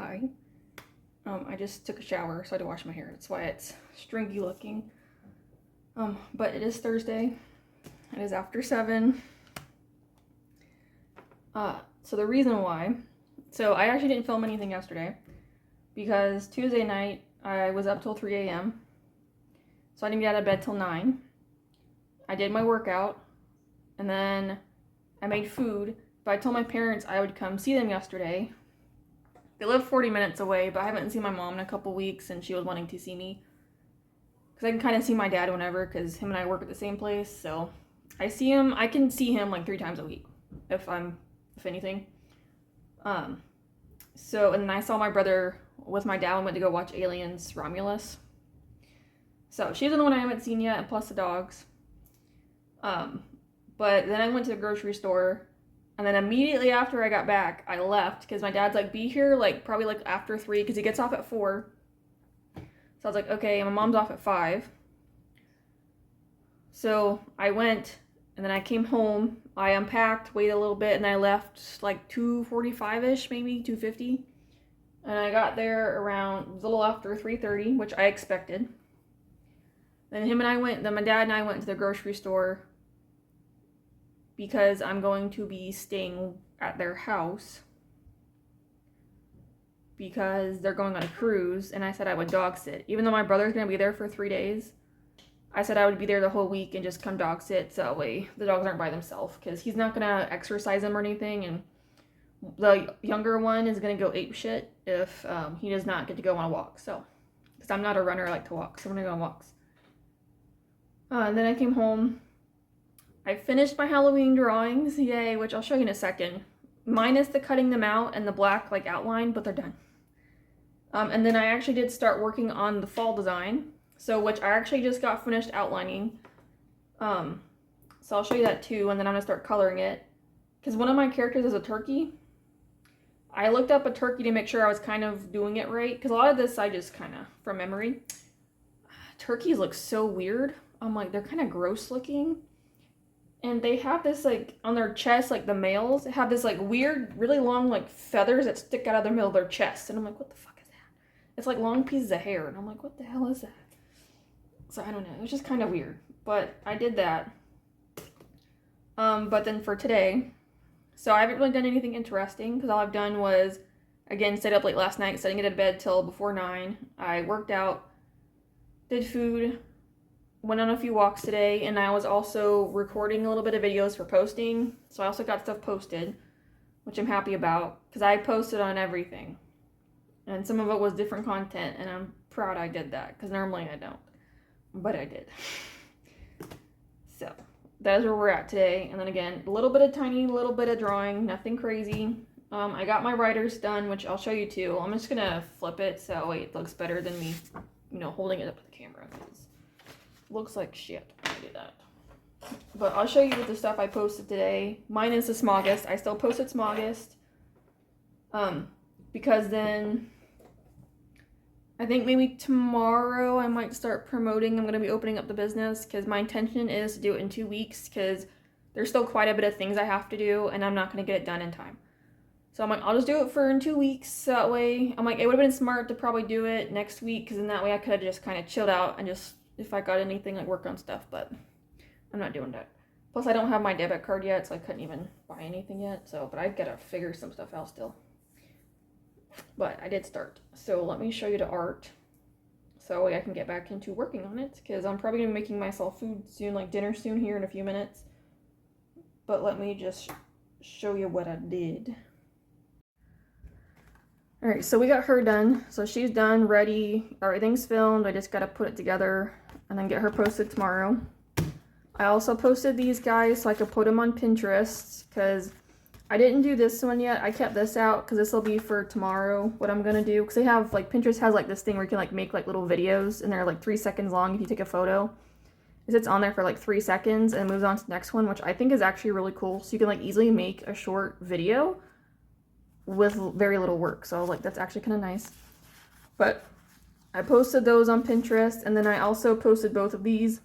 hi. I just took a shower, so I had to wash my hair. That's why it's stringy looking. But it is Thursday. It is after 7. So the reason why, so I actually didn't film anything yesterday because Tuesday night I was up till 3 a.m. So I didn't get out of bed till 9. I did my workout, and then I made food. But I told my parents I would come see them yesterday. They live 40 minutes away, but I haven't seen my mom in a couple weeks, and she was wanting to see me. Because I can kind of see my dad whenever, because him and I work at the same place, so I can see him like 3 times a week, if anything. So, and then I saw my brother with my dad and went to go watch Aliens Romulus. So, she's the one I haven't seen yet, and plus the dogs. But then I went to the grocery store, and then immediately after I got back, I left, because my dad's like, be here, like, probably, like, after 3, because he gets off at 4. So I was like, okay, and my mom's off at 5. So I went, and then I came home, I unpacked, waited a little bit, and I left, like, 2:45-ish, maybe, 2:50. And I got there around, a little after 3:30, which I expected. Then my dad and I went to the grocery store, because I'm going to be staying at their house because they're going on a cruise, and I said I would dog sit. Even though my brother's going to be there for 3 days, I said I would be there the whole week and just come dog sit, so that way the dogs aren't by themselves, because he's not going to exercise them or anything, and the younger one is going to go ape shit if he does not get to go on a walk, so, because I'm not a runner, I like to walk, so I'm going to go on walks. And then I came home. I finished my Halloween drawings, yay, which I'll show you in a second. Minus the cutting them out and the black like outline, but they're done. And then I actually did start working on the fall design, which I actually just got finished outlining. So I'll show you that too, and then I'm gonna start coloring it. Because one of my characters is a turkey. I looked up a turkey to make sure I was kind of doing it right, because a lot of this I just kind of, from memory. Turkeys look so weird. I'm like, they're kind of gross looking. And they have this, like, on their chest, like, the males, they have this, like, weird, really long, like, feathers that stick out of the middle of their chest. And I'm like, what the fuck is that? It's, like, long pieces of hair. And I'm like, what the hell is that? So, I don't know. It was just kind of weird. But I did that. But then for today, so I haven't really done anything interesting, because all I've done was, again, stayed up late last night, setting it to bed till before 9. I worked out, did food, went on a few walks today, and I was also recording a little bit of videos for posting, so I also got stuff posted, which I'm happy about, because I posted on everything, and some of it was different content, and I'm proud I did that, because normally I don't, but I did. So, that is where we're at today, and then again, a little bit of drawing, nothing crazy. I got my writers done, which I'll show you too. I'm just gonna flip it so it looks better than me, holding it up to the camera, because looks like shit when I do that. But I'll show you the stuff I posted today. Minus the Smogist. I still posted Smogist. Because then I think maybe tomorrow I might start promoting. I'm going to be opening up the business, because my intention is to do it in 2 weeks, because there's still quite a bit of things I have to do, and I'm not going to get it done in time. So I'm like, I'll just do it in 2 weeks. So that way, I'm like, it would have been smart to probably do it next week, because then that way I could have just kind of chilled out and just, if I got anything, like, work on stuff, but I'm not doing that. Plus, I don't have my debit card yet, so I couldn't even buy anything yet, but I gotta figure some stuff out still. But I did start. So let me show you the art, so I can get back into working on it, because I'm probably gonna be making myself food soon, like dinner soon here in a few minutes. But let me just show you what I did. Alright, so we got her done. So she's done, ready, everything's filmed. I just gotta put it together and then get her posted tomorrow. I also posted these guys so I could put them on Pinterest, because I didn't do this one yet. I kept this out because this will be for tomorrow, what I'm gonna do. Because they have, like, Pinterest has, like, this thing where you can, like, make, like, little videos, and they're, like, 3 seconds long if you take a photo. It sits on there for, like, 3 seconds and moves on to the next one, which I think is actually really cool. So you can, like, easily make a short video with very little work. So I was like, that's actually kind of nice. But I posted those on Pinterest, and then I also posted both of these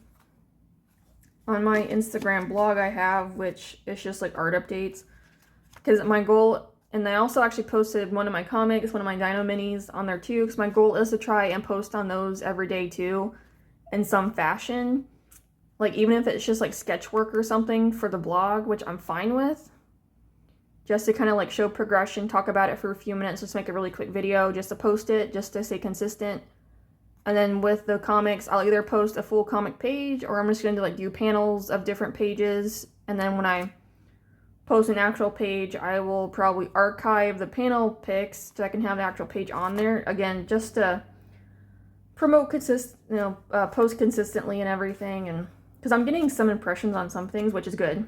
on my Instagram blog I have, which is just like art updates, because my goal And I also actually posted one of my comics, one of my Dino Minis on there too, because my goal is to try and post on those every day too, in some fashion. Like, even if it's just like sketch work or something for the blog, which I'm fine with. Just to kind of like show progression, talk about it for a few minutes, just make a really quick video, just to post it, just to stay consistent. And then with the comics, I'll either post a full comic page, or I'm just going to like do panels of different pages. And then when I post an actual page, I will probably archive the panel pics so I can have the actual page on there. Again, just to promote post consistently and everything. And because I'm getting some impressions on some things, which is good.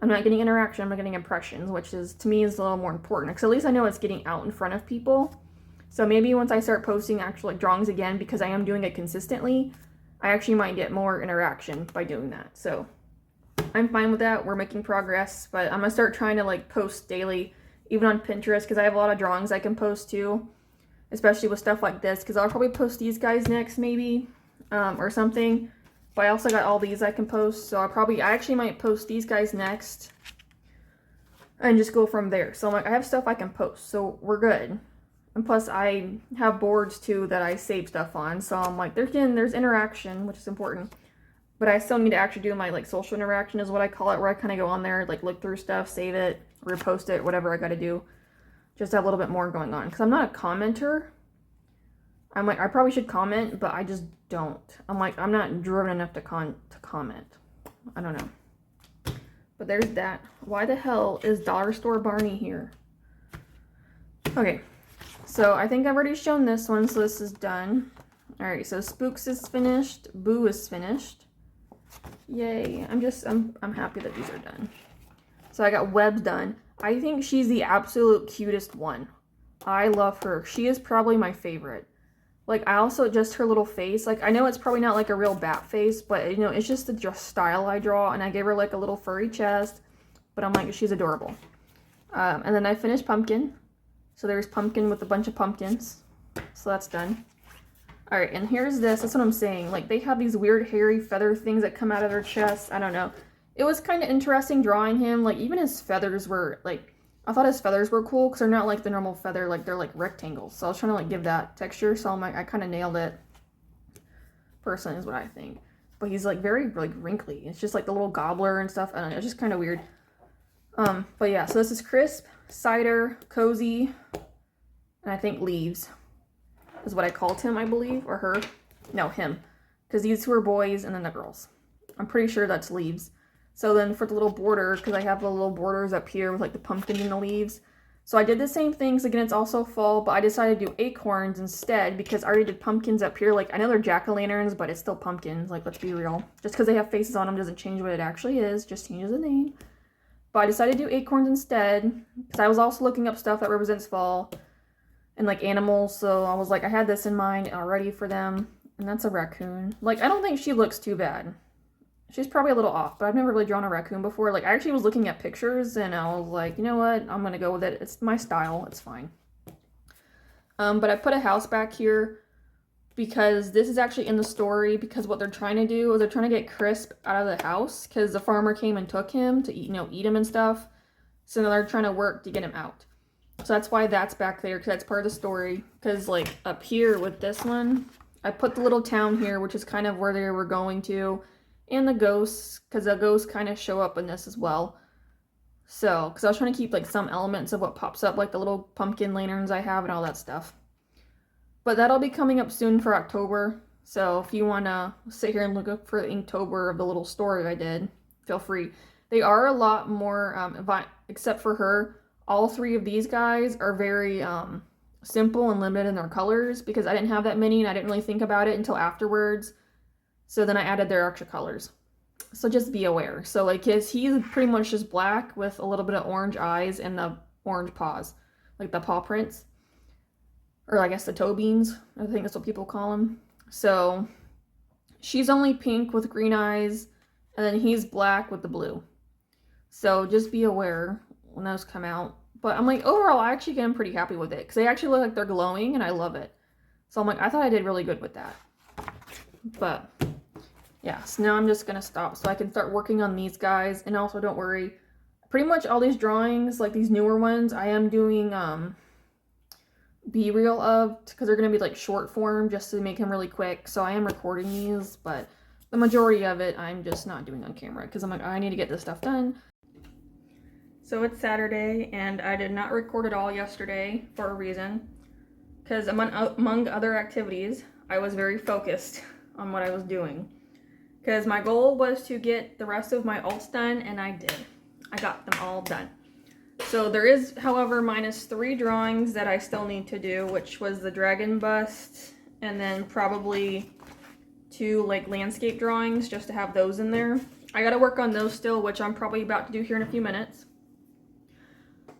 I'm not getting interaction, I'm getting impressions, which is, to me, is a little more important. Because at least I know it's getting out in front of people. So maybe once I start posting actual like drawings again, because I am doing it consistently, I actually might get more interaction by doing that. So I'm fine with that. We're making progress, but I'm gonna start trying to like post daily, even on Pinterest, because I have a lot of drawings I can post too, especially with stuff like this, because I'll probably post these guys next maybe, or something. But I also got all these I can post, so I actually might post these guys next and just go from there. So I'm like, I have stuff I can post, so we're good. And plus I have boards too that I save stuff on, so I'm like, there's interaction, which is important. But I still need to actually do my like social interaction is what I call it, where I kind of go on there, like look through stuff, save it, repost it, whatever I got to do. Just to have a little bit more going on, because I'm not a commenter. I'm like, I probably should comment, but I just don't. I'm like, I'm not driven enough to comment. I don't know. But there's that. Why the hell is Dollar Store Barney here? Okay, so I think I've already shown this one, so this is done. Alright, so Spooks is finished. Boo is finished. Yay. I'm happy that these are done. So I got Webs done. I think she's the absolute cutest one. I love her. She is probably my favorite. Like, I also, just her little face, like, I know it's probably not like a real bat face, but, you know, it's just the style I draw, and I gave her, like, a little furry chest, but I'm like, she's adorable. And then I finished Pumpkin, so there's Pumpkin with a bunch of pumpkins, so that's done. Alright, and here's this, that's what I'm saying, like, they have these weird hairy feather things that come out of their chest, I don't know. It was kind of interesting drawing him, like, even his feathers were, like, I thought his feathers were cool because they're not like the normal feather, like they're like rectangles. So I was trying to like give that texture. So I'm like, I kind of nailed it. Personally is what I think. But he's like very like wrinkly. It's just like the little gobbler and stuff. I don't know. It's just kind of weird. But yeah, so this is Crisp, Cider, Cozy, and I think Leaves is what I called him, I believe, or her. No, him. Because these two are boys and then the girls. I'm pretty sure that's Leaves. So then for the little border, because I have the little borders up here with like the pumpkins and the leaves. So I did the same things. Again, it's also fall, but I decided to do acorns instead because I already did pumpkins up here. Like, I know they're jack-o'-lanterns, but it's still pumpkins. Like, let's be real. Just because they have faces on them doesn't change what it actually is. Just changes the name. But I decided to do acorns instead because I was also looking up stuff that represents fall and like animals. So I was like, I had this in mind already for them. And that's a raccoon. Like, I don't think she looks too bad. She's probably a little off, but I've never really drawn a raccoon before. Like, I actually was looking at pictures, and I was like, you know what? I'm going to go with it. It's my style. It's fine. But I put a house back here because this is actually in the story, because what they're trying to do is they're trying to get Crisp out of the house because the farmer came and took him to eat, eat him and stuff. So now they're trying to work to get him out. So that's why that's back there, because that's part of the story. Because, like, up here with this one, I put the little town here, which is kind of where they were going to. And the ghosts, because the ghosts kind of show up in this as well. So, because I was trying to keep like some elements of what pops up, like the little pumpkin lanterns I have and all that stuff. But that'll be coming up soon for October. So if you want to sit here and look up for the Inktober of the little story I did, feel free. They are a lot more, except for her, all three of these guys are very simple and limited in their colors because I didn't have that many and I didn't really think about it until afterwards. So then I added their extra colors. So just be aware. So like he's pretty much just black with a little bit of orange eyes and the orange paws. Like the paw prints. Or I guess the toe beans. I think that's what people call them. So she's only pink with green eyes. And then he's black with the blue. So just be aware when those come out. But I'm like, overall, I actually am pretty happy with it. Because they actually look like they're glowing and I love it. So I'm like, I thought I did really good with that. But yeah, so now I'm just going to stop so I can start working on these guys. And also, don't worry, pretty much all these drawings, like these newer ones, I am doing B-reel of, because they're going to be like short form just to make them really quick. So I am recording these, but the majority of it I'm just not doing on camera because I'm like, I need to get this stuff done. So it's Saturday and I did not record it all yesterday for a reason, because among other activities, I was very focused on what I was doing. Because my goal was to get the rest of my alts done, and I did. I got them all done. So there is, however, -3 drawings that I still need to do, which was the dragon bust, and then probably 2 like landscape drawings just to have those in there. I gotta work on those still, which I'm probably about to do here in a few minutes.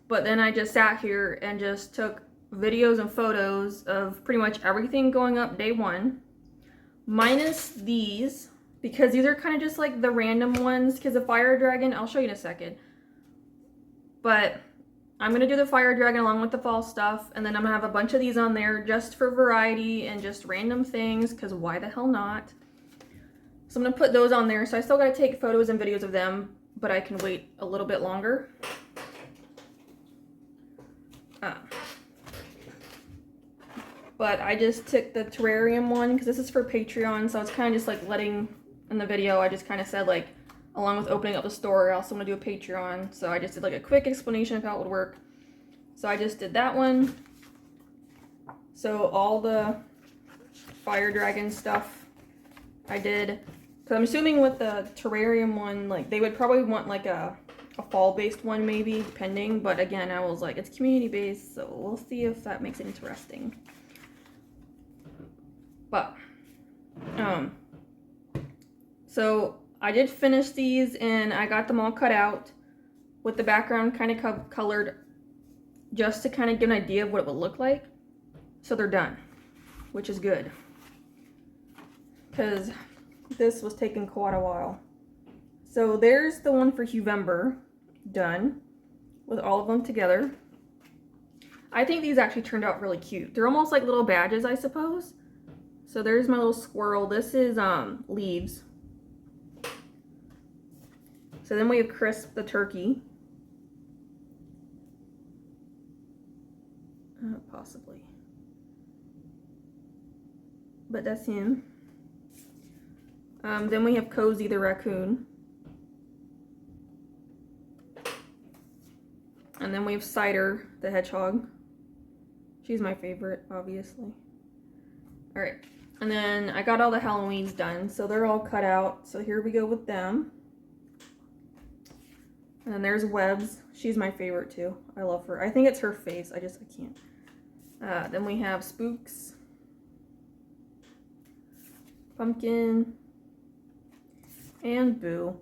But then I just sat here and just took videos and photos of pretty much everything going up day 1, minus these, because these are kind of just like the random ones, because the fire dragon, I'll show you in a second. But I'm going to do the fire dragon along with the fall stuff, and then I'm going to have a bunch of these on there just for variety and just random things, because why the hell not? So I'm going to put those on there. So I still got to take photos and videos of them, but I can wait a little bit longer. But I just took the terrarium one because this is for Patreon, so it's kind of just like letting, in the video I just kind of said like, along with opening up the store, I also want to do a Patreon, so I just did like a quick explanation of how it would work. So I just did that one. So all the fire dragon stuff I did, because I'm assuming with the terrarium one, like they would probably want like a fall based one maybe, depending, but again I was like, it's community based, so we'll see if that makes it interesting. But so I did finish these and I got them all cut out with the background kind of colored just to kind of get an idea of what it would look like. So they're done, which is good, because this was taking quite a while. So there's the one for Huevember done with all of them together. I think these actually turned out really cute. They're almost like little badges, I suppose. So there's my little squirrel. This is leaves. So then we have Crisp the turkey. Possibly. But that's him. Then we have Cozy the raccoon. And then we have Cider the hedgehog. She's my favorite, obviously. Alright. And then I got all the Halloweens done, so they're all cut out. So here we go with them. And then there's Webs. She's my favorite too. I love her. I think it's her face. I can't. Then we have Spooks. Pumpkin. And Boo.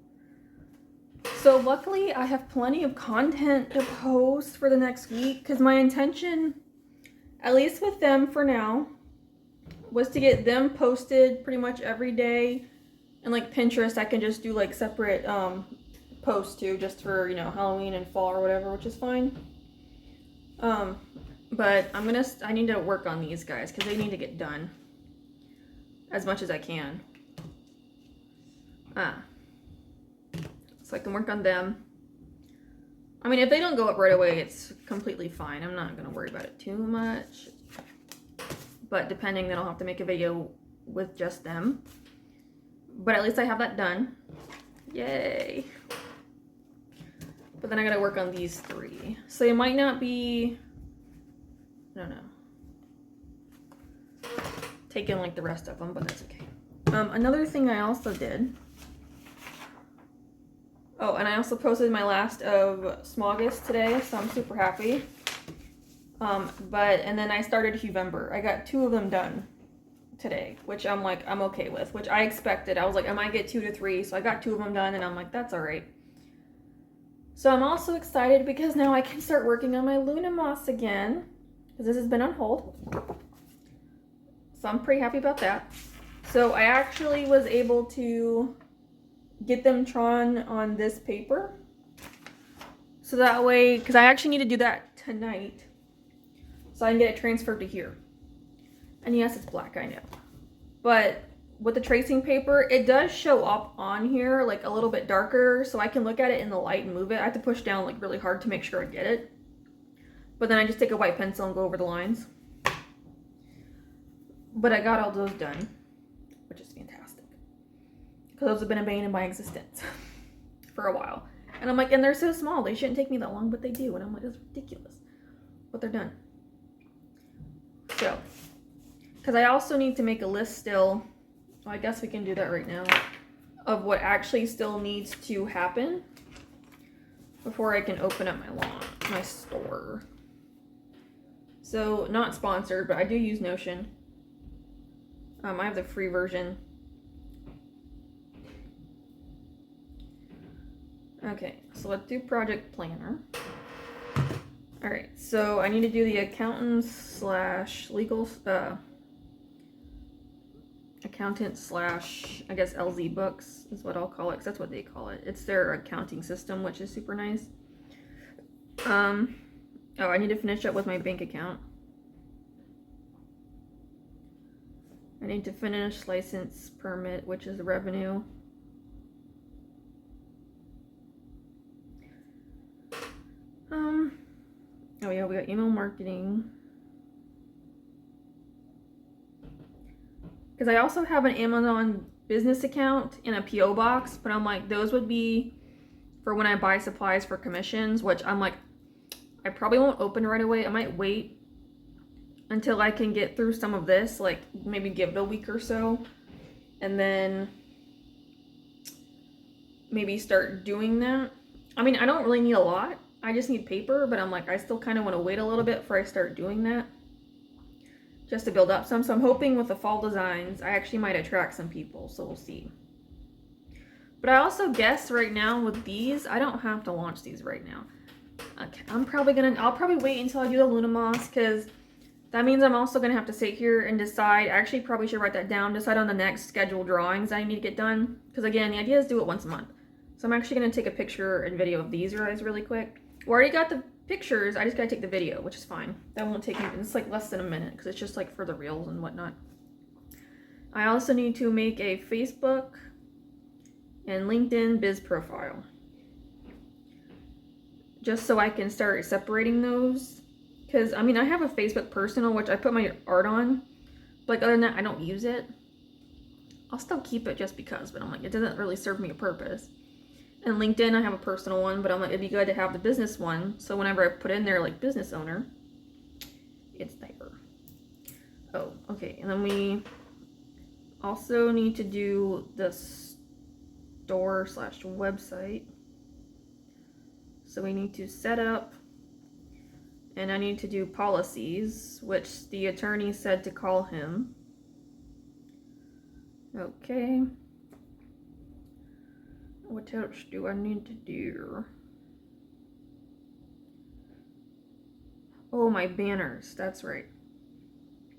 So luckily I have plenty of content to post for the next week, because my intention, at least with them for now, was to get them posted pretty much every day. And like Pinterest, I can just do like separate posts too, just for, you know, Halloween and fall or whatever, which is fine. But I need to work on these guys because they need to get done as much as I can. So I can work on them. I mean, if they don't go up right away, it's completely fine. I'm not gonna worry about it too much. But depending, then I'll have to make a video with just them. But at least I have that done. Yay. But then I gotta work on these 3. So it might not be, I don't know, taking like the rest of them, but that's okay. Another thing I also did, oh, and I also posted my last of Smogus today, so I'm super happy. And then I started Huevember. I got 2 of them done today, which I'm like, I'm okay with, which I expected. I was like, I might get 2 to 3, so I got 2 of them done, and I'm like, that's all right. So I'm also excited because now I can start working on my Luna Moss again, because this has been on hold. So I'm pretty happy about that. So I actually was able to get them drawn on this paper. So that way, because I actually need to do that tonight, so I can get it transferred to here. And yes, it's black, I know. But with the tracing paper, it does show up on here like a little bit darker, so I can look at it in the light and move it. I have to push down like really hard to make sure I get it. But then I just take a white pencil and go over the lines. But I got all those done, which is fantastic. Because those have been a bane in my existence for a while. And I'm like, and they're so small, they shouldn't take me that long, but they do. And I'm like, that's ridiculous. But they're done. So, because I also need to make a list still, well, I guess we can do that right now, of what actually still needs to happen before I can open up my store. So, not sponsored, but I do use Notion. I have the free version. Okay, so let's do Project Planner. All right, so I need to do the accountants / legal, accountant / I guess LZ Books is what I'll call it, because that's what they call it. It's their accounting system, which is super nice. Oh, I need to finish up with my bank account. I need to finish license permit, which is the revenue. Oh yeah, we got email marketing. Because I also have an Amazon business account and a PO box, but I'm like, those would be for when I buy supplies for commissions, which I'm like, I probably won't open right away. I might wait until I can get through some of this, like maybe give it a week or so, and then maybe start doing that. I mean, I don't really need a lot. I just need paper, but I'm like, I still kind of want to wait a little bit before I start doing that, just to build up some. So I'm hoping with the fall designs, I actually might attract some people, so we'll see. But I also guess right now with these, I don't have to launch these right now. Okay, I'll probably wait until I do the Lunamoss, because that means I'm also gonna have to sit here and decide. I actually probably should write that down, decide on the next scheduled drawings I need to get done. Because again, the idea is do it once a month. So I'm actually gonna take a picture and video of these guys really quick. We already got the pictures, I just gotta take the video, which is fine. That won't take me, it's like less than a minute, because it's just like for the reels and whatnot. I also need to make a Facebook and LinkedIn biz profile, just so I can start separating those. Because, I mean, I have a Facebook personal, which I put my art on. But, like, other than that, I don't use it. I'll still keep it just because, but I'm like, it doesn't really serve me a purpose. And LinkedIn, I have a personal one, but I'm like, it'd be good to have the business one. So whenever I put in there, like, business owner, it's there. Oh, okay. And then we also need to do the store / website. So we need to set up, and I need to do policies, which the attorney said to call him. Okay. What else do I need to do? Oh, my banners. That's right.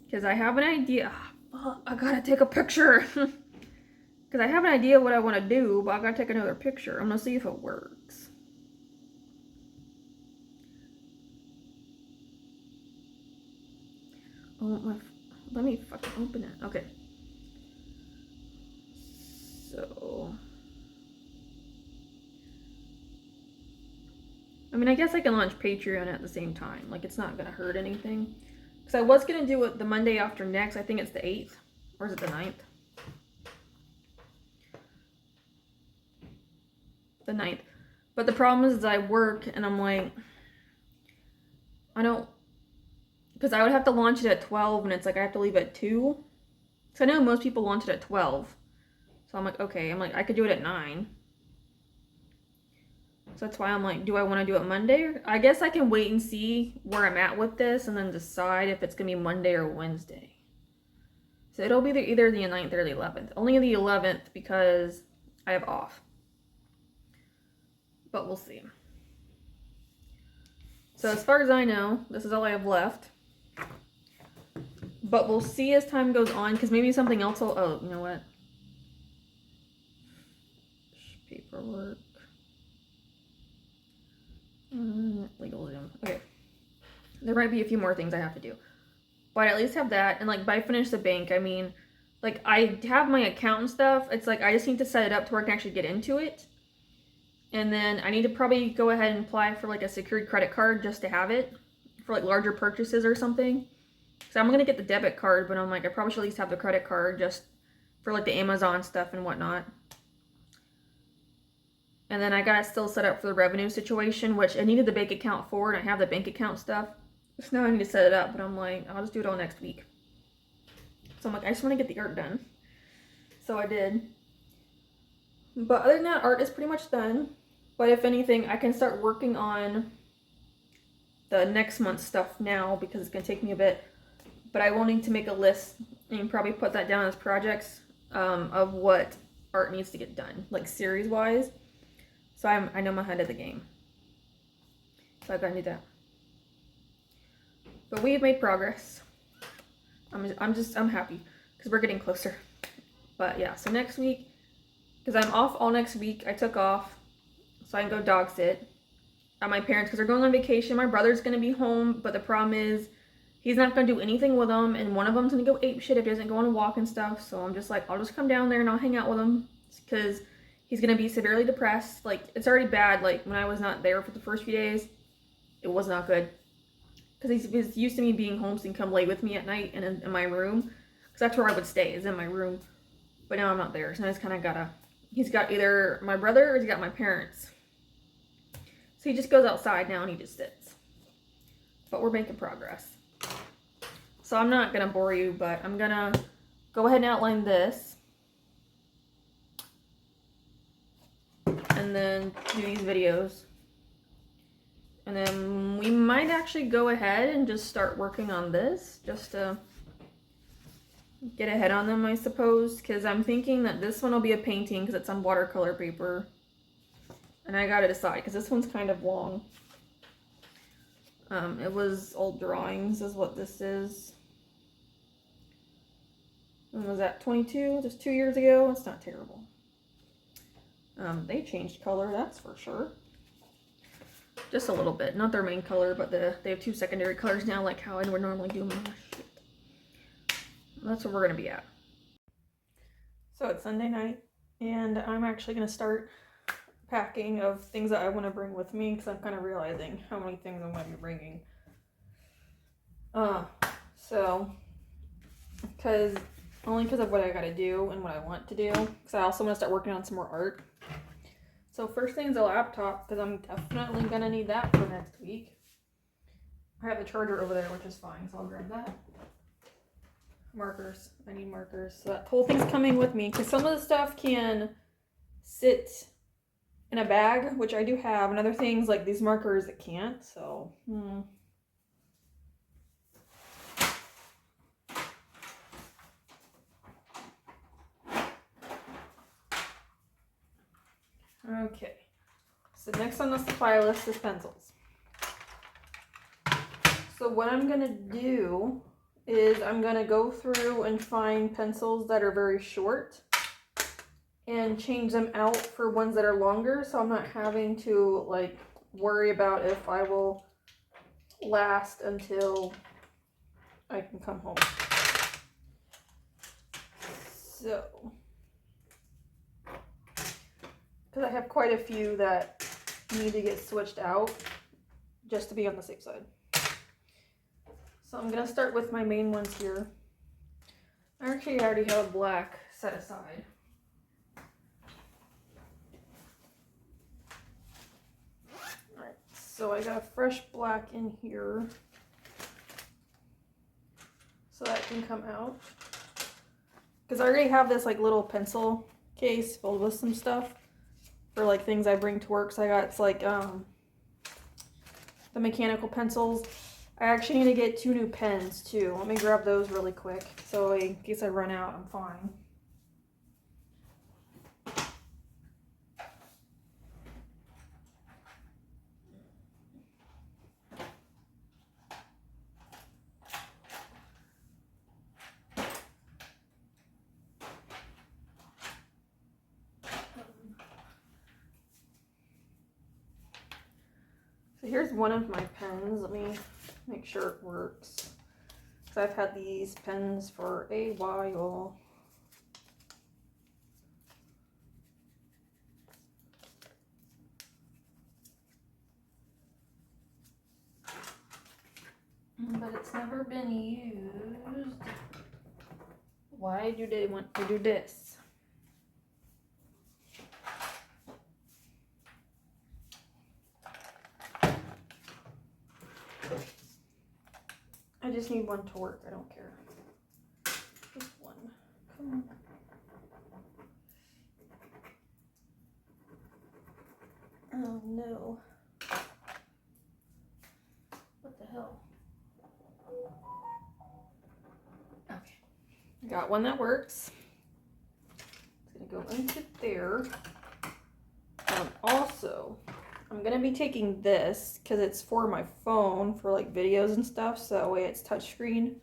Because I have an idea. Fuck, I gotta take a picture. Because I have an idea what I want to do, but I gotta take another picture. I'm gonna see if it works. Oh, let me fucking open it. Okay. So, I mean, I guess I can launch Patreon at the same time. Like, it's not gonna hurt anything. Because I was gonna do it the Monday after next. I think it's the 8th. Or is it the 9th? The 9th. But the problem is I work, and I'm like, I don't, because I would have to launch it at 12, and it's like I have to leave at 2. So I know most people launch it at 12. So I'm like, okay, I could do it at 9. So that's why I'm like, do I want to do it Monday? I guess I can wait and see where I'm at with this and then decide if it's going to be Monday or Wednesday. So it'll be either the 9th or the 11th. Only the 11th because I have off. But we'll see. So as far as I know, this is all I have left. But we'll see as time goes on, because maybe something else will, oh, you know what? Paperwork. Legal Zoom. Okay. There might be a few more things I have to do. But I at least have that. And like by finish the bank, I mean, like I have my account and stuff. It's like I just need to set it up to where I can actually get into it. And then I need to probably go ahead and apply for like a secured credit card just to have it for like larger purchases or something. So I'm gonna get the debit card, but I'm like I probably should at least have the credit card just for like the Amazon stuff and whatnot. And then I got it still set up for the revenue situation, which I needed the bank account for, and I have the bank account stuff. So now I need to set it up, but I'm like, I'll just do it all next week. So I'm like, I just want to get the art done. So I did. But other than that, art is pretty much done. But if anything, I can start working on the next month's stuff now because it's going to take me a bit. But I will need to make a list and probably put that down as projects of what art needs to get done, like series-wise. So I know I'm ahead of the game. So I gotta do that. But we've made progress. I'm happy because we're getting closer. But yeah, so next week, because I'm off all next week, I took off so I can go dog sit at my parents because they're going on vacation. My brother's gonna be home, but the problem is he's not gonna do anything with them, and one of them's gonna go ape shit if he doesn't go on a walk and stuff. So I'm just like, I'll just come down there and I'll hang out with him because he's gonna be severely depressed. Like, it's already bad. Like, when I was not there for the first few days, it was not good. Because he's used to me being home, so he can come lay with me at night in my room. Because that's where I would stay, is in my room. But now I'm not there, so I just kind of gotta... He's got either my brother or he's got my parents. So he just goes outside now and he just sits. But we're making progress. So I'm not gonna bore you, but I'm gonna go ahead and outline this. And then do these videos. And then we might actually go ahead and just start working on this just to get ahead on them, I suppose, because I'm thinking that this one will be a painting because it's on watercolor paper. And I gotta decide because this one's kind of long. It was old drawings is what this is. When was that, 22? Just 2 years ago? It's not terrible. They changed color, that's for sure. Just a little bit. Not their main color, but they have 2 secondary colors now, like how I would normally do them. Shit. That's where we're going to be at. So it's Sunday night, and I'm actually going to start packing of things that I want to bring with me, because I'm kind of realizing how many things I'm going to be bringing. Only because of what I got to do and what I want to do, because I also want to start working on some more art. So first thing is a laptop, because I'm definitely going to need that for next week. I have the charger over there, which is fine, so I'll grab that. Markers. I need markers. So that whole thing's coming with me, because some of the stuff can sit in a bag, which I do have, and other things like these markers it can't, so... Okay, so next on the supply list is pencils. So what I'm going to do is I'm going to go through and find pencils that are very short and change them out for ones that are longer, so I'm not having to like worry about if I will last until I can come home. So... because I have quite a few that need to get switched out just to be on the safe side. So I'm going to start with my main ones here. Actually, I already have a black set aside. Alright, so I got a fresh black in here. So that can come out. Because I already have this like little pencil case filled with some stuff. For like things I bring to work. So I got, it's like the mechanical pencils. I actually need to get 2 new pens too. Let me grab those really quick, so in case I run out, I'm fine. So here's one of my pens. Let me make sure it works. Because I've had these pens for a while. but it's never been used. Why do they want to do this? I just need one to work. I don't care. Just one. Come on. Oh no. What the hell? Okay. I got one that works. It's gonna go into there. Also, I'm gonna be taking this because it's for my phone for like videos and stuff, so that way it's touchscreen.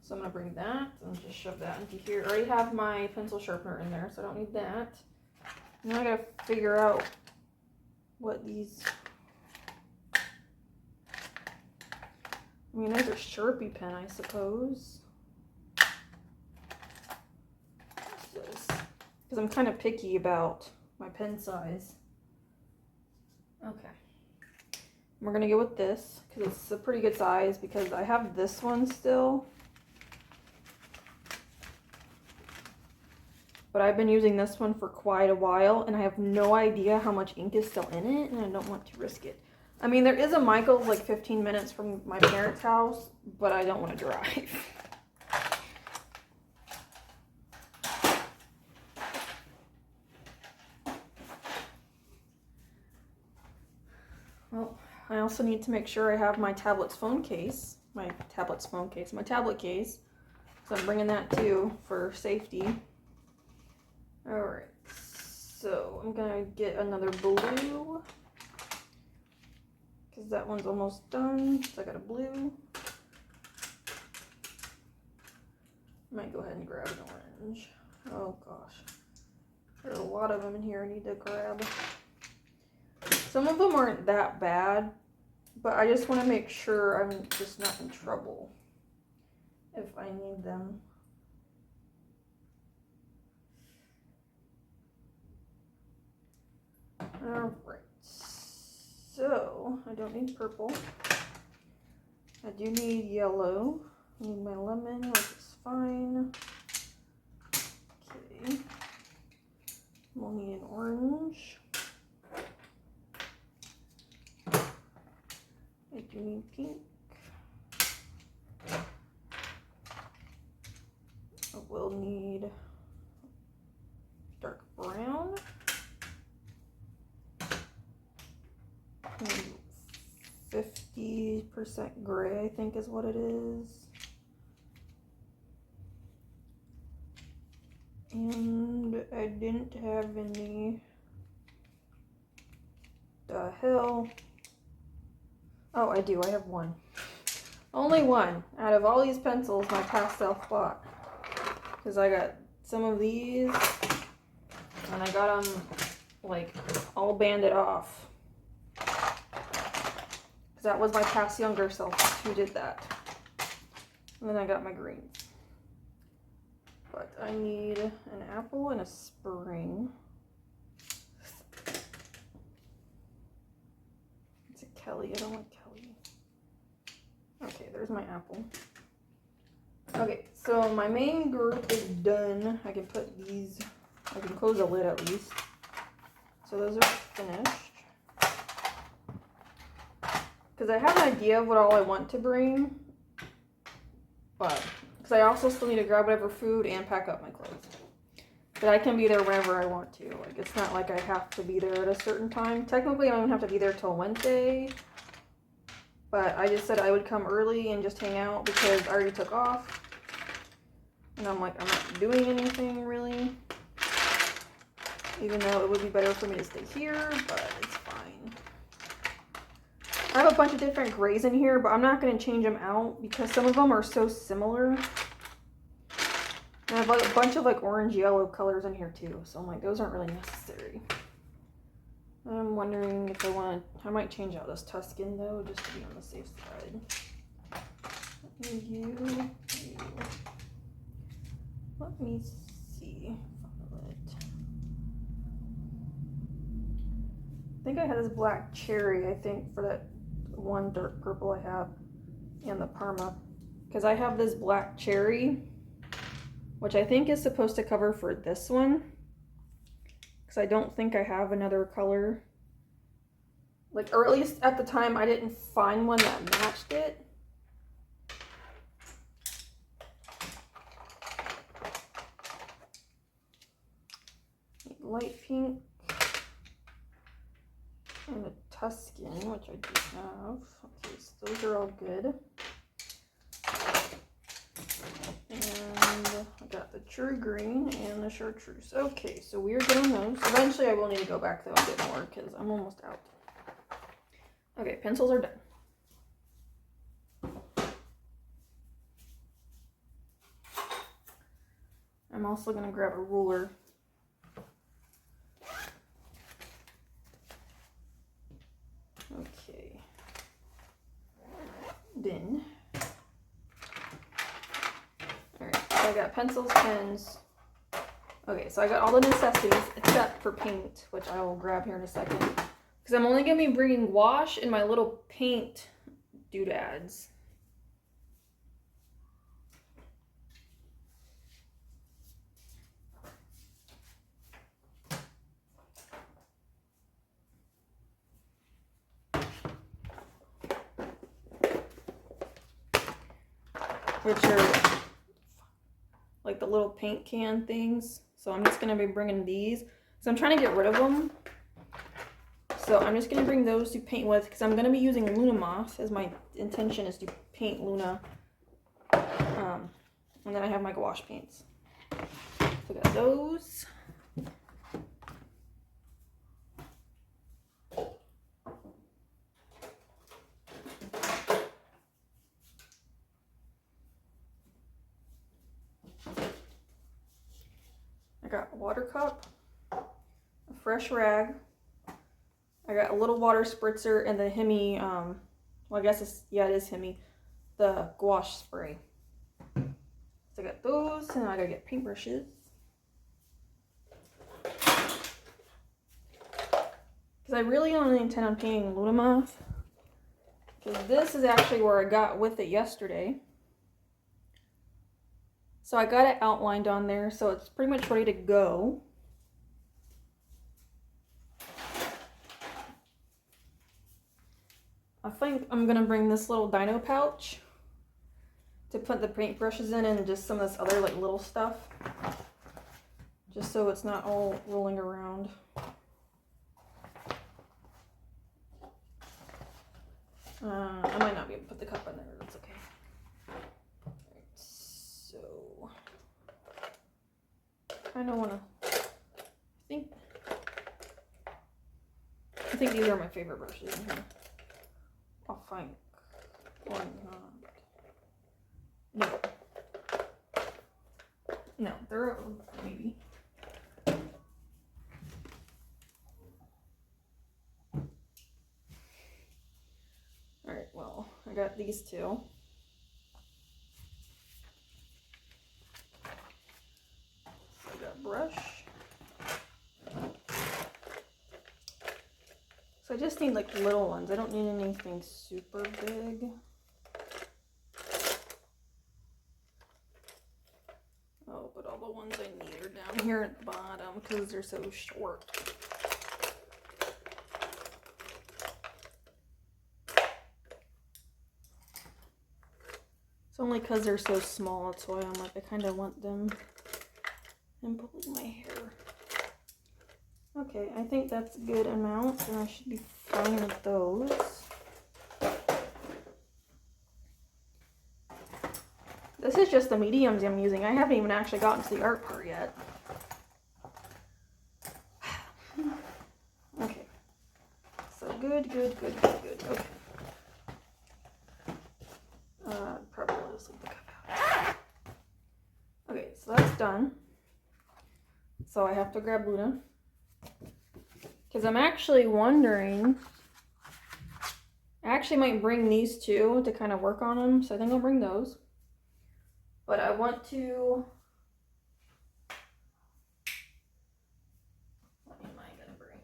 So I'm gonna bring that and just shove that into here. I already have my pencil sharpener in there, so I don't need that. Now I gotta figure out what these. I mean, there's a Sharpie pen, I suppose. What's this? Because I'm kind of picky about my pen size. Okay. We're gonna go with this because it's a pretty good size because I have this one still. But I've been using this one for quite a while and I have no idea how much ink is still in it and I don't want to risk it. I mean, there is a Michael's like 15 minutes from my parents' house, but I don't want to drive. Well, I also need to make sure I have my tablet case. So I'm bringing that too for safety. Alright, so I'm gonna get another blue because that one's almost done. So I got a blue. Might go ahead and grab an orange. Oh gosh, there's a lot of them in here I need to grab. Some of them aren't that bad, but I just want to make sure I'm just not in trouble if I need them. Alright, so I don't need purple. I do need yellow. I need my lemon, which is fine. Okay. We'll need an orange. I do need pink. I will need dark brown. 50% gray, I think is what it is. And I didn't have any. The hell? Oh, I do. I have one. Only one out of all these pencils my past self bought. Because I got some of these and I got them like all banded off. Because that was my past younger self who did that. And then I got my greens. But I need an apple and a spring. It's a Kelly. I don't like Kelly. Okay, there's my apple. Okay, so my main group is done. I can put these, I can close the lid at least. So those are finished. Because I have an idea of what all I want to bring. But, because I also still need to grab whatever food and pack up my clothes. But I can be there whenever I want to. Like, it's not like I have to be there at a certain time. Technically, I don't even have to be there till Wednesday. But I just said I would come early and just hang out because I already took off. And I'm like, I'm not doing anything really. Even though it would be better for me to stay here, but it's fine. I have a bunch of different grays in here, but I'm not going to change them out because some of them are so similar. And I have like a bunch of like orange yellow colors in here too. So I'm like, those aren't really necessary. I'm wondering if I might change out this Tuscan though, just to be on the safe side. You. Let me see. I think I had this black cherry, I think, for that one dark purple I have. and the Parma. Because I have this black cherry, which I think is supposed to cover for this one. Because I don't think I have another color. Like, or at least at the time I didn't find one that matched it. Light pink. And the Tuscan, which I do have. Okay, so those are all good. And I got the True Green and the Chartreuse. Okay, so we're good on those. Eventually I will need to go back though and get more because I'm almost out. Okay, pencils are done. I'm also going to grab a ruler. Okay. Then. Alright, so I got pencils, pens. Okay, so I got all the necessities except for paint, which I will grab here in a second. Because I'm only going to be bringing wash and my little paint doodads. Which are like the little paint can things. So I'm just going to be bringing these. So I'm trying to get rid of them. So I'm just going to bring those to paint with because I'm going to be using Luna Moth as my intention is to paint Luna. And then I have my gouache paints. So I got those. I got a water cup, a fresh rag. I got a little water spritzer and the Hemi, well I guess it's, yeah it is Hemi, the gouache spray. So I got those and I gotta get paintbrushes. Because I really only intend on painting Luna Moth. Because this is actually where I got with it yesterday. So I got it outlined on there, so it's pretty much ready to go. I think I'm gonna bring this little dino pouch to put the paintbrushes in and just some of this other like little stuff. Just so it's not all rolling around. I might not be able to put the cup in there, that's okay. Alright, so I kinda wanna I think these are my favorite brushes in here. I'll find or not. No. No, they're maybe. Alright, well, I got these two. So I got a brush. So I just need like little ones. I don't need anything super big. Oh, but all the ones I need are down here at the bottom because they're so short. It's only because they're so small, that's why I'm like, I kind of want them in pulling my hair. Okay, I think that's a good amount, and I should be fine with those. This is just the mediums I'm using. I haven't even actually gotten to the art part yet. Okay. So good. Okay. Probably just leave the cup out. Okay, so that's done. So I have to grab Luna. Because I'm actually wondering, I actually might bring these two to kind of work on them. So I think I'll bring those. But I want to, what am I going to bring?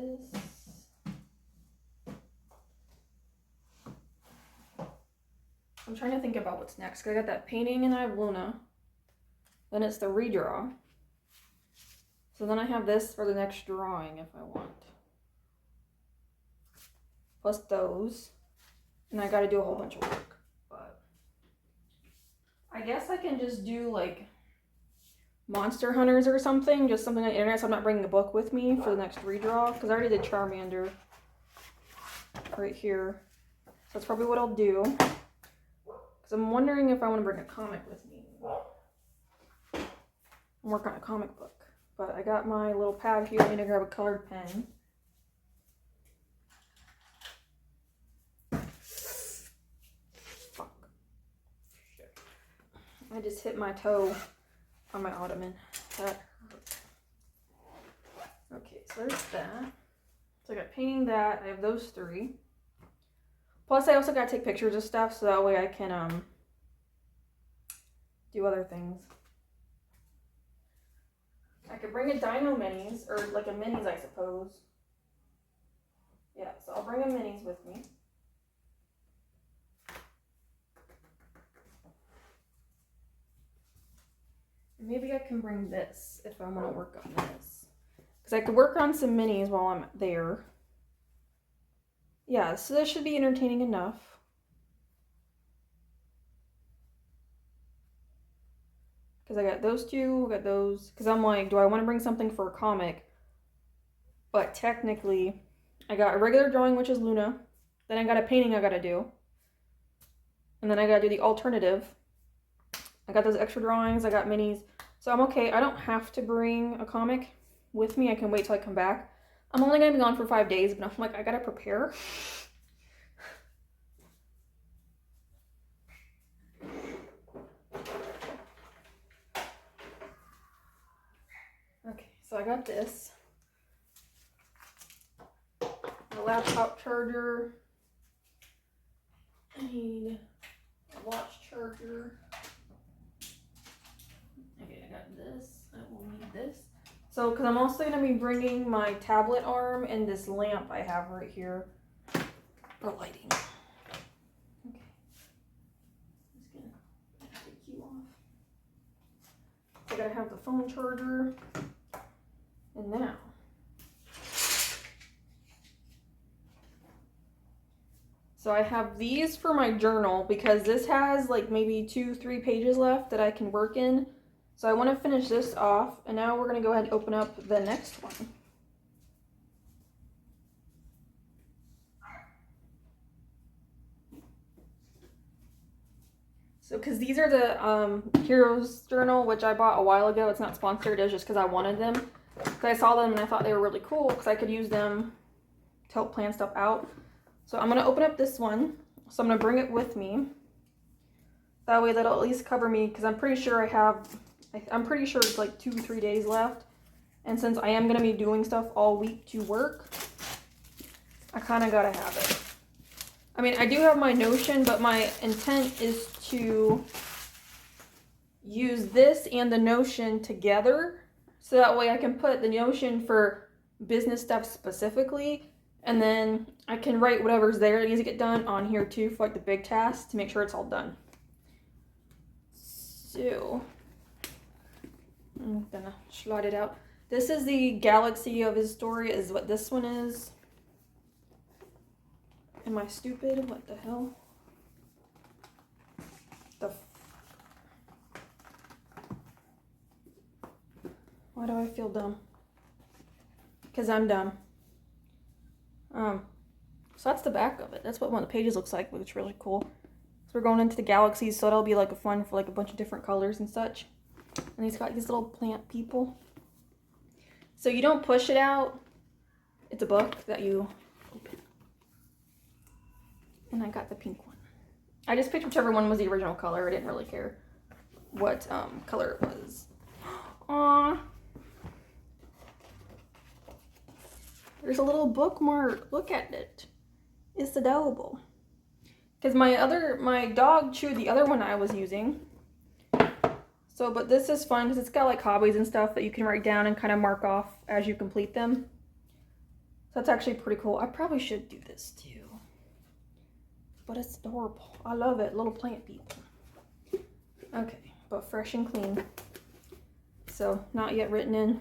this. I'm trying to think about what's next. 'Cause I got that painting and I have Luna. Then it's the redraw. So then I have this for the next drawing if I want. Plus those. And I gotta do a whole bunch of work. But I guess I can just do like Monster Hunters or something. Just something on the internet so I'm not bringing a book with me for the next redraw. Because I already did Charmander right here. So that's probably what I'll do. Because I'm wondering if I want to bring a comic with me. And work on a comic book. But I got my little pad here. I need to grab a colored pen. Fuck. Shit. I just hit my toe on my ottoman. That hurt. Okay, so there's that. So I got painting that. I have those 3. Plus I also gotta take pictures of stuff so that way I can do other things. I could bring a Dino Minis, or like a Minis I suppose. Yeah, so I'll bring a Minis with me. Maybe I can bring this if I want to work on this. Because I could work on some Minis while I'm there. Yeah, so this should be entertaining enough. Because I got those 2, I got those. Because I'm like, do I want to bring something for a comic? But technically, I got a regular drawing, which is Luna. Then I got a painting I gotta do. And then I gotta do the alternative. I got those extra drawings, I got minis. So I'm okay. I don't have to bring a comic with me. I can wait till I come back. I'm only gonna be gone for 5 days, but I'm like, I gotta prepare. Okay, so I got this. My laptop charger. I need a watch charger. Okay, I got this. I will need this. So, because I'm also going to be bringing my tablet arm and this lamp I have right here for lighting. Okay. I'm just going to take you off. I got to have the phone charger. And now. So I have these for my journal because this has like maybe 2-3 pages left that I can work in. So I want to finish this off, and now we're going to go ahead and open up the next one. So, because these are the Heroes Journal, which I bought a while ago. It's not sponsored, it was just because I wanted them. Because I saw them and I thought they were really cool because I could use them to help plan stuff out. So I'm going to open up this one. So I'm going to bring it with me. That way that'll at least cover me, because I'm pretty sure I'm pretty sure it's like 2-3 days left. And since I am going to be doing stuff all week to work, I kind of got to have it. I mean, I do have my Notion, but my intent is to use this and the Notion together. So that way I can put the Notion for business stuff specifically. And then I can write whatever's there that needs to get done on here too for like the big tasks to make sure it's all done. So I'm gonna slide it out. This is the Galaxy of His Story is what this one is. Am I stupid? What the hell? Why do I feel dumb? Because I'm dumb. So that's the back of it. That's what one of the pages looks like, which is really cool. So we're going into the galaxies, so it'll be like a fun for like a bunch of different colors and such. And he's got these little plant people. So you don't push it out. It's a book that you open. And I got the pink one. I just picked whichever one was the original color. I didn't really care what color it was. Aww. There's a little bookmark. Look at it. It's adorable. Because my dog chewed the other one I was using. So, but this is fun because it's got like hobbies and stuff that you can write down and kind of mark off as you complete them. that's actually pretty cool. I probably should do this too. But it's adorable. I love it. Little plant people. Okay, but fresh and clean. So, not yet written in.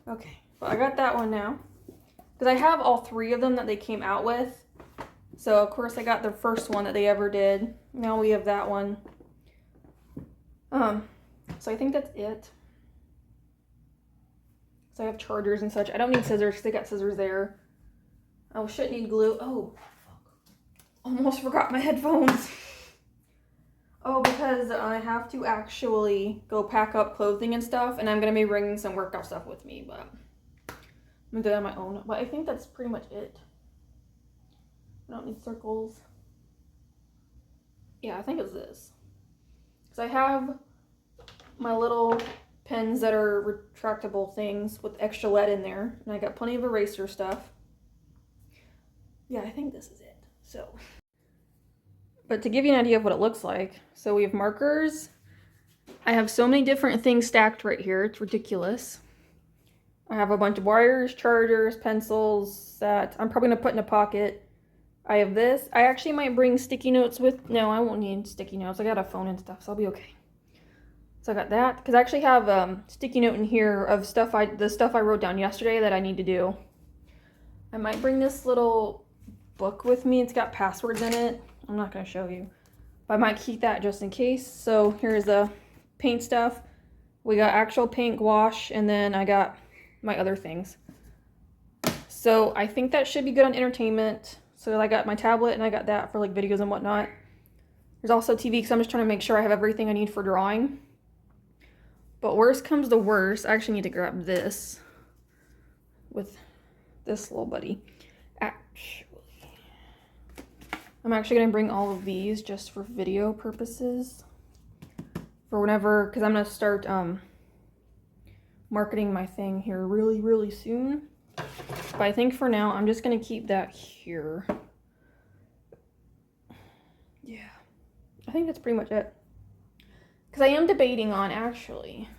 Okay, but I got that one now. Because I have all 3 of them that they came out with. So, of course, I got the first one that they ever did. Now we have that one. So I think that's it. So I have chargers and such. I don't need scissors because they got scissors there. Oh, shouldn't need glue. Oh, fuck. Almost forgot my headphones. Oh, because I have to actually go pack up clothing and stuff, and I'm going to be bringing some workout stuff with me, but I'm going to do it on my own. But I think that's pretty much it. I don't need circles. Yeah, I think it's this. So I have my little pens that are retractable things with extra lead in there, and I got plenty of eraser stuff. Yeah, I think this is it. So, but to give you an idea of what it looks like, so we have markers. I have so many different things stacked right here, it's ridiculous. I have a bunch of wires, chargers, pencils that I'm probably gonna put in a pocket. I have this. I actually might bring sticky notes with, no, I won't need sticky notes. I got a phone and stuff, so I'll be okay. So I got that, because I actually have sticky note in here of stuff the stuff I wrote down yesterday that I need to do. I might bring this little book with me. It's got passwords in it. I'm not going to show you, but I might keep that just in case. So here's the paint stuff. We got actual paint, gouache, and then I got my other things. So I think that should be good on entertainment. So I got my tablet and I got that for like videos and whatnot. There's also TV because I'm just trying to make sure I have everything I need for drawing. But worst comes to worst, I actually need to grab this with this little buddy. I'm actually going to bring all of these just for video purposes. For whenever, because I'm going to start marketing my thing here really, really soon. But I think for now, I'm just going to keep that here. Yeah, I think that's pretty much it. Because I am debating on, actually,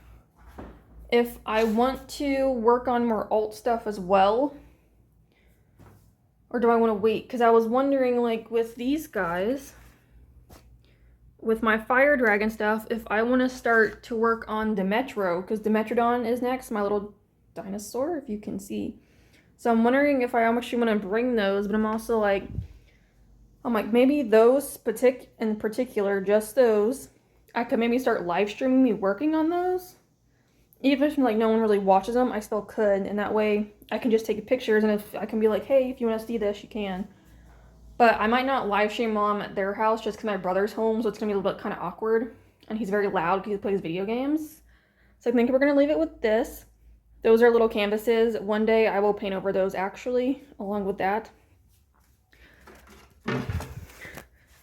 if I want to work on more alt stuff as well. Or do I want to wait? Because I was wondering, like, with these guys, with my Fire Dragon stuff, if I want to start to work on Dimetro. Because Dimetrodon is next, my little dinosaur, if you can see. So I'm wondering if I actually want to bring those. But I'm also like, maybe those in particular, just those. I could maybe start live streaming me working on those. Even if like no one really watches them, I still could. And that way I can just take pictures and if I can be like, hey, if you want to see this, you can. But I might not live stream while I'm at their house just because my brother's home. So it's going to be a little bit kind of awkward. And he's very loud because he plays video games. So I think we're going to leave it with this. Those are little canvases. One day I will paint over those actually, along with that.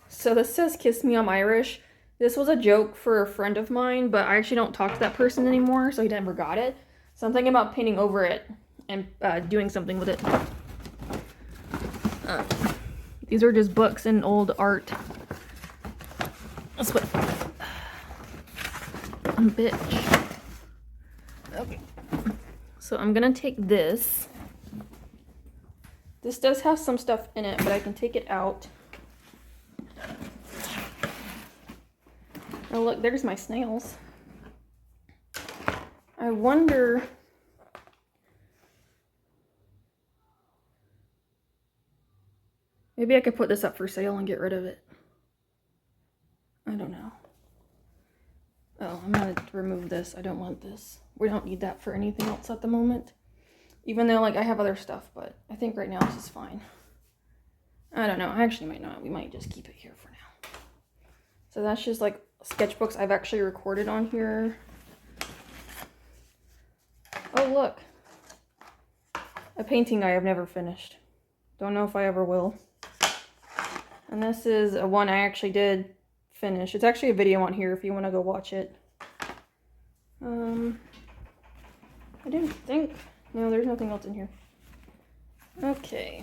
So this says Kiss Me, I'm Irish. This was a joke for a friend of mine, but I actually don't talk to that person anymore, so he never got it. So I'm thinking about painting over it and doing something with it. These are just books and old art. That's what... bitch. Okay. So I'm gonna take this. This does have some stuff in it, but I can take it out. Oh look, there's my snails. I wonder... maybe I could put this up for sale and get rid of it. I don't know. Oh, I'm gonna remove this. I don't want this. We don't need that for anything else at the moment. Even though, like, I have other stuff, but I think right now this is fine. I don't know. I actually might not. We might just keep it here for now. So that's just, like, sketchbooks I've actually recorded on here. Oh, look. A painting I have never finished. Don't know if I ever will. And this is a one I actually did finish. It's actually a video on here if you want to go watch it. I didn't think... no, there's nothing else in here. Okay.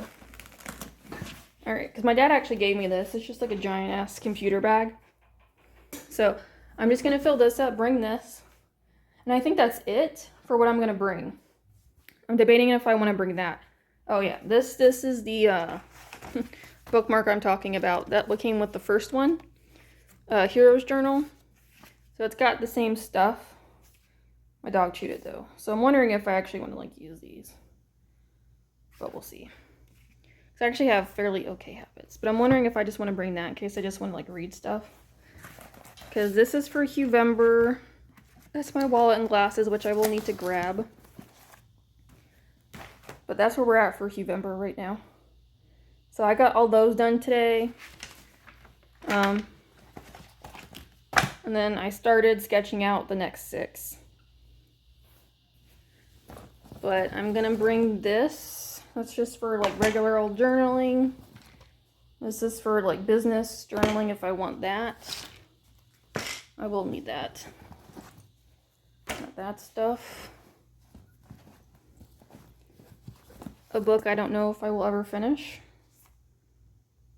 Alright, because my dad actually gave me this. It's just like a giant-ass computer bag. So, I'm just going to fill this up, bring this. And I think that's it for what I'm going to bring. I'm debating if I want to bring that. Oh yeah, this is the bookmark I'm talking about. That came with the first one, Hero's Journal. So it's got the same stuff. My dog chewed it though, so I'm wondering if I actually want to like use these. But we'll see. I actually have fairly okay habits, but I'm wondering if I just want to bring that in case I just want to like read stuff. Because this is for Huevember. That's my wallet and glasses, which I will need to grab. But that's where we're at for Huevember right now. So I got all those done today. And then I started sketching out the next 6. But I'm gonna bring this. That's just for like regular old journaling. This is for like business journaling if I want that. I will need that. Not that stuff. A book I don't know if I will ever finish.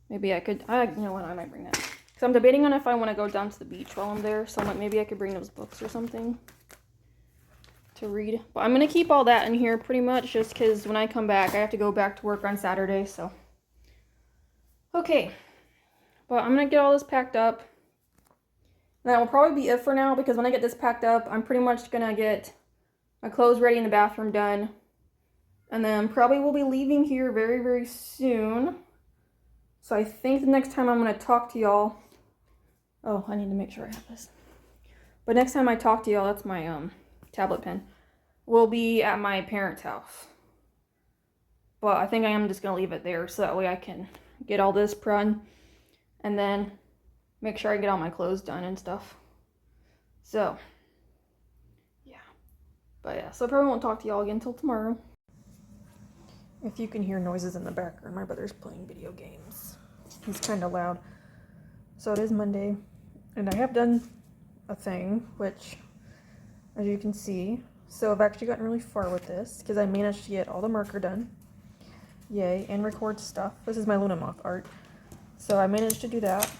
Maybe I could, you know what, I might bring that. Because I'm debating on if I want to go down to the beach while I'm there. So like maybe I could bring those books or something to read. But I'm going to keep all that in here pretty much just because when I come back, I have to go back to work on Saturday. So, okay. But I'm going to get all this packed up. And that will probably be it for now because when I get this packed up, I'm pretty much going to get my clothes ready in the bathroom done. And then probably we'll be leaving here very, very soon. So I think the next time I'm going to talk to y'all. Oh, I need to make sure I have this. But next time I talk to y'all, that's my tablet pen. We'll be at my parents' house. But I think I am just going to leave it there so that way I can get all this done. And then make sure I get all my clothes done and stuff. So, yeah. But yeah, so I probably won't talk to y'all again until tomorrow. If you can hear noises in the background, my brother's playing video games. He's kind of loud. So it is Monday, and I have done a thing, which, as you can see, so I've actually gotten really far with this, because I managed to get all the marker done. Yay, and record stuff. This is my Luna Moth art. So I managed to do that,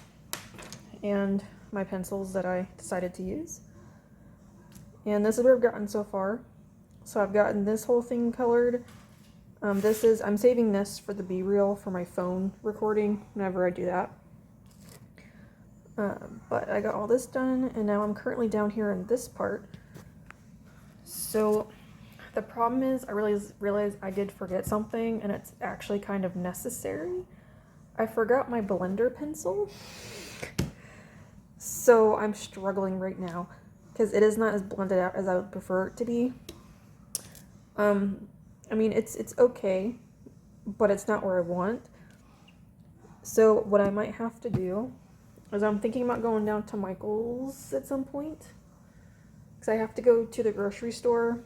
and my pencils that I decided to use. And this is where I've gotten so far. So I've gotten this whole thing colored. I'm saving this for the B-reel for my phone recording whenever I do that. But I got all this done, and now I'm currently down here in this part. So the problem is I realized I did forget something, and it's actually kind of necessary. I forgot my blender pencil. So I'm struggling right now because it is not as blended out as I would prefer it to be. I mean, it's okay, but it's not where I want. So what I might have to do is I'm thinking about going down to Michael's at some point. Because I have to go to the grocery store,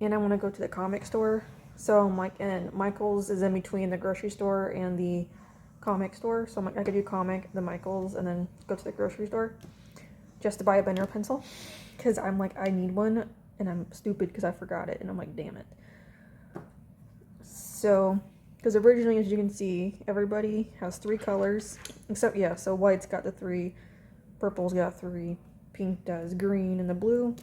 and I want to go to the comic store. So I'm like, and Michael's is in between the grocery store and the comic store. So I'm like, I could do comic, the Michael's, and then go to the grocery store just to buy a blender pencil. Because I'm like, I need one, and I'm stupid because I forgot it, and I'm like, damn it. So, because originally, as you can see, everybody has 3 colors, except, yeah, so white's got the 3, purple's got 3, pink does, green, and the blue.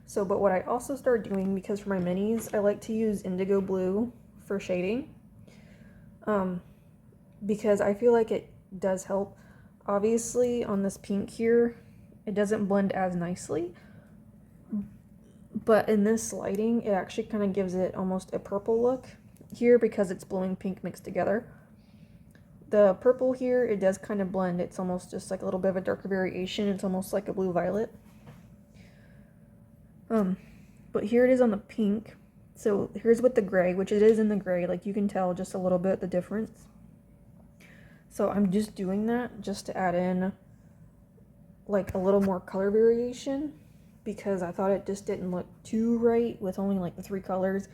So, but what I also started doing, because for my minis, I like to use indigo blue for shading, because I feel like it does help. Obviously, on this pink here, it doesn't blend as nicely, but in this lighting, it actually kind of gives it almost a purple look here because it's blue and pink mixed together. The purple here, it does kind of blend. It's almost just like a little bit of a darker variation. It's almost like a blue violet. But here it is on the pink. So here's with the gray, which it is in the gray. Like you can tell just a little bit the difference. So I'm just doing that just to add in like a little more color variation, because I thought it just didn't look too right with only like the 3 colors.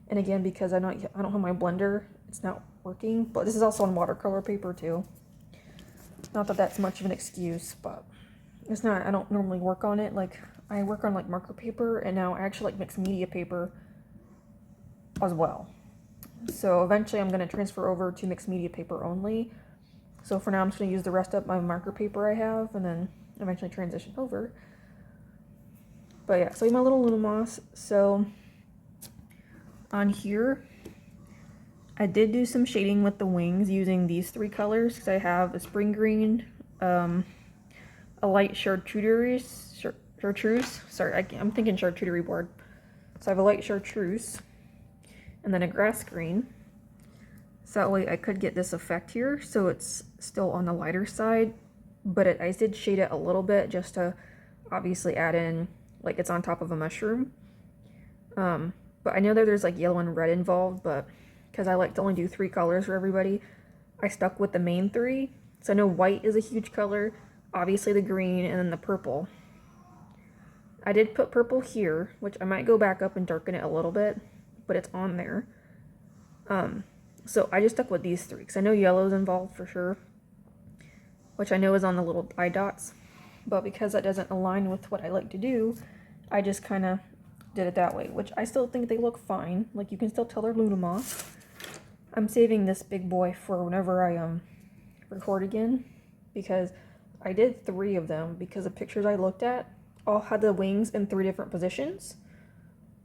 And again, because I don't have my blender, it's not working. But this is also on watercolor paper too. Not that that's much of an excuse, but it's not. I don't normally work on it. Like I work on like marker paper, and now I actually like mixed media paper as well. So eventually I'm going to transfer over to mixed media paper only. So for now I'm just going to use the rest of my marker paper I have, and then eventually transition over. But yeah, so my little Luna Moth. So on here, I did do some shading with the wings using these three colors because I have a spring green, a light chartreuse, sorry, I'm thinking charcuterie board. So I have a light chartreuse and then a grass green. So that way I could get this effect here, so it's still on the lighter side, but I did shade it a little bit just to obviously add in, like it's on top of a mushroom. But I know that there's like yellow and red involved, but because I like to only do 3 colors for everybody, I stuck with the main 3. So I know white is a huge color, obviously the green, and then the purple. I did put purple here, which I might go back up and darken it a little bit, but it's on there. So I just stuck with these 3, because I know yellow's involved for sure, which I know is on the little eye dots, but because that doesn't align with what I like to do, I just kind of did it that way, which I still think they look fine. Like, you can still tell they're Lumos. I'm saving this big boy for whenever I record again, because I did 3 of them, because the pictures I looked at all had the wings in 3 different positions,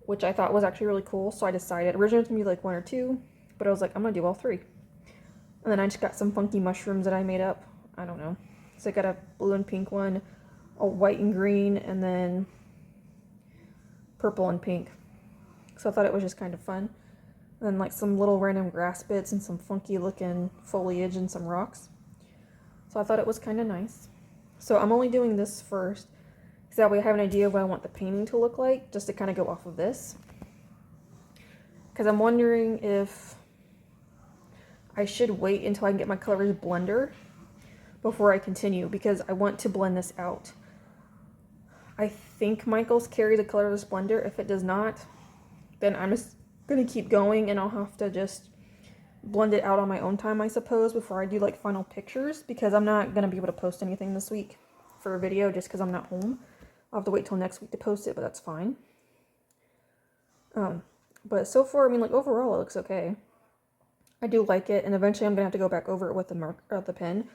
which I thought was actually really cool. So I decided originally it was gonna be like 1 or 2, but I was like, I'm gonna do all 3. And then I just got some funky mushrooms that I made up. I don't know. So I got a blue and pink one, a white and green, and then purple and pink. So I thought it was just kind of fun. And then like some little random grass bits and some funky looking foliage and some rocks. So I thought it was kind of nice. So I'm only doing this first, because that way I have an idea of what I want the painting to look like, just to kind of go off of this. Because I'm wondering if I should wait until I can get my Colorless blender before I continue, because I want to blend this out. I think Michaels carries a colorless blender. If it does not, then I'm just going to keep going, and I'll have to just blend it out on my own time, I suppose, before I do like final pictures, because I'm not going to be able to post anything this week for a video just because I'm not home. I'll have to wait till next week to post it, but that's fine. But so far, I mean, like, overall it looks okay. I do like it, and eventually I'm going to have to go back over it with the pen.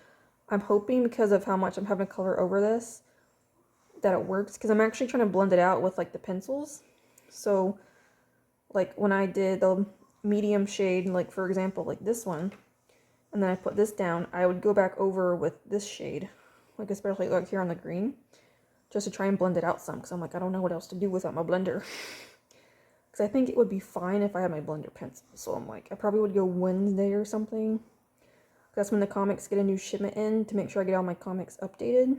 I'm hoping, because of how much I'm having to color over this, that it works, because I'm actually trying to blend it out with like the pencils. So like when I did the medium shade, like for example like this one, and then I put this down, I would go back over with this shade, like especially like here on the green, just to try and blend it out some, because I'm like, I don't know what else to do without my blender. Because I think it would be fine if I had my blender pencil. So I'm like, I probably would go Wednesday or something. That's when the comics get a new shipment in, to make sure I get all my comics updated.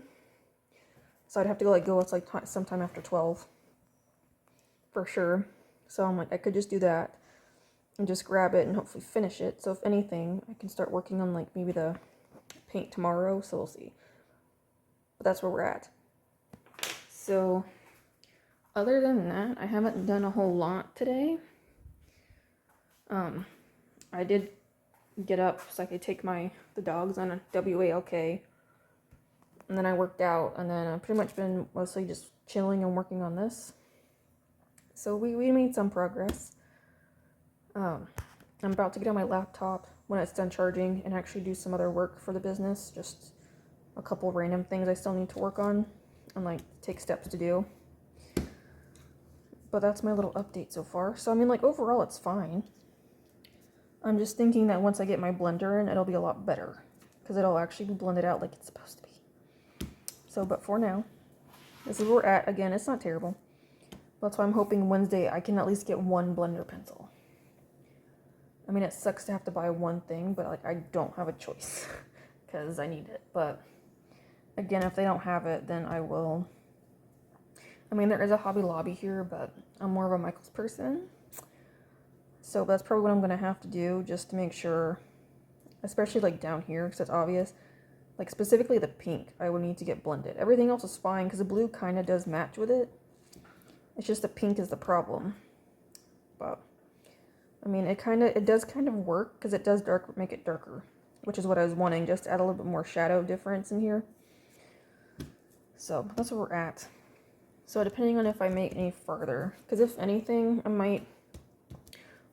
So I'd have to go it's like sometime after 12 for sure. So I'm like, I could just do that and just grab it and hopefully finish it. So if anything, I can start working on like maybe the paint tomorrow. So we'll see. But that's where we're at. So other than that, I haven't done a whole lot today. I did get up so I could take the dogs on a WALK. And then I worked out, and then I've pretty much been mostly just chilling and working on this. So we made some progress. I'm about to get on my laptop when it's done charging and actually do some other work for the business. Just a couple random things I still need to work on and like take steps to do. But that's my little update so far. So I mean, like, overall it's fine. I'm just thinking that once I get my blender in, it'll be a lot better, because it'll actually be blended out like it's supposed to be. So, but for now, this is where we're at. Again, it's not terrible. That's why I'm hoping Wednesday I can at least get 1 blender pencil. I mean, it sucks to have to buy one thing, but like, I don't have a choice because I need it. But again, if they don't have it, then I will. I mean, there is a Hobby Lobby here, but I'm more of a Michaels person. So that's probably what I'm going to have to do, just to make sure, especially like down here, because it's obvious. Like specifically the pink, I would need to get blended. Everything else is fine, because the blue kind of does match with it. It's just the pink is the problem. But I mean, it does kind of work, because it does make it darker, which is what I was wanting, just to add a little bit more shadow difference in here. So that's where we're at. So depending on if I make any further, because if anything, I might,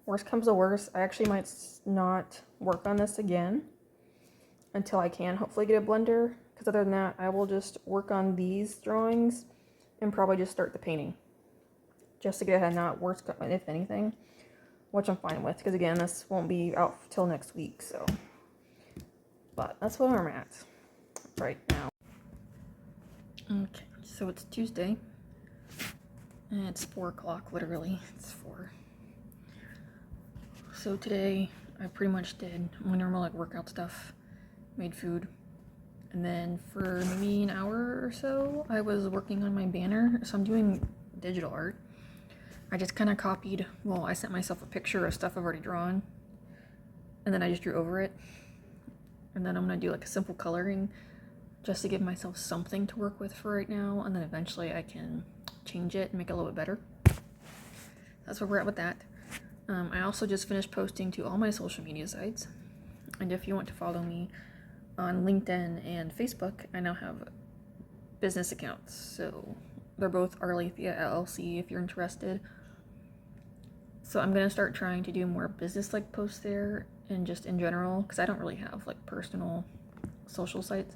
worst comes to worst, I actually might not work on this again until I can hopefully get a blender, because other than that, I will just work on these drawings and probably just start the painting, just to get ahead, not worse if anything. which I'm fine with, because again, this won't be out till next week, so. But that's where I'm at right now. Okay, so it's Tuesday, and it's 4 o'clock, literally, it's 4. So today, I pretty much did my normal, like, workout stuff, made food, and then for maybe an hour or so, I was working on my banner, so I'm doing digital art. I just kind of copied, well, I sent myself a picture of stuff I've already drawn, and then I just drew over it. And then I'm going to do like a simple coloring just to give myself something to work with for right now, and then eventually I can change it and make it a little bit better. That's where we're at with that. I also just finished posting to all my social media sites, and if you want to follow me on LinkedIn and Facebook, I now have business accounts, so they're both Arlethea LLC if you're interested. So I'm going to start trying to do more business-like posts there, and just in general, because I don't really have like personal social sites.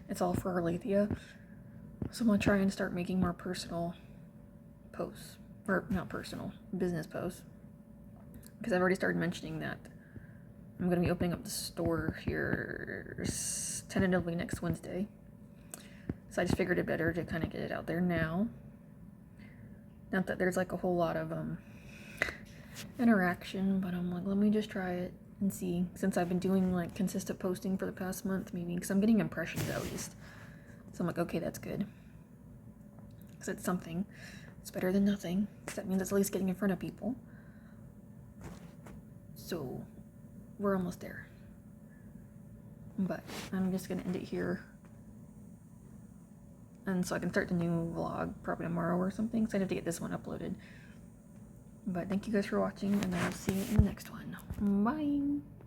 It's all for Arlethea. So I'm going to try and start making more personal posts. Or not personal, business posts. Because I've already started mentioning that I'm going to be opening up the store here tentatively next Wednesday. So I just figured it better to kind of get it out there now. Not that there's like a whole lot of interaction, but I'm like, let me just try it and see, since I've been doing like consistent posting for the past month, maybe, because I'm getting impressions at least. So I'm like, okay, that's good, because it's something. It's better than nothing, because that means it's at least getting in front of people. So we're almost there, but I'm just gonna end it here, and so I can start the new vlog probably tomorrow or something, so I have to get this one uploaded. But thank you guys for watching, and I'll see you in the next one. Bye!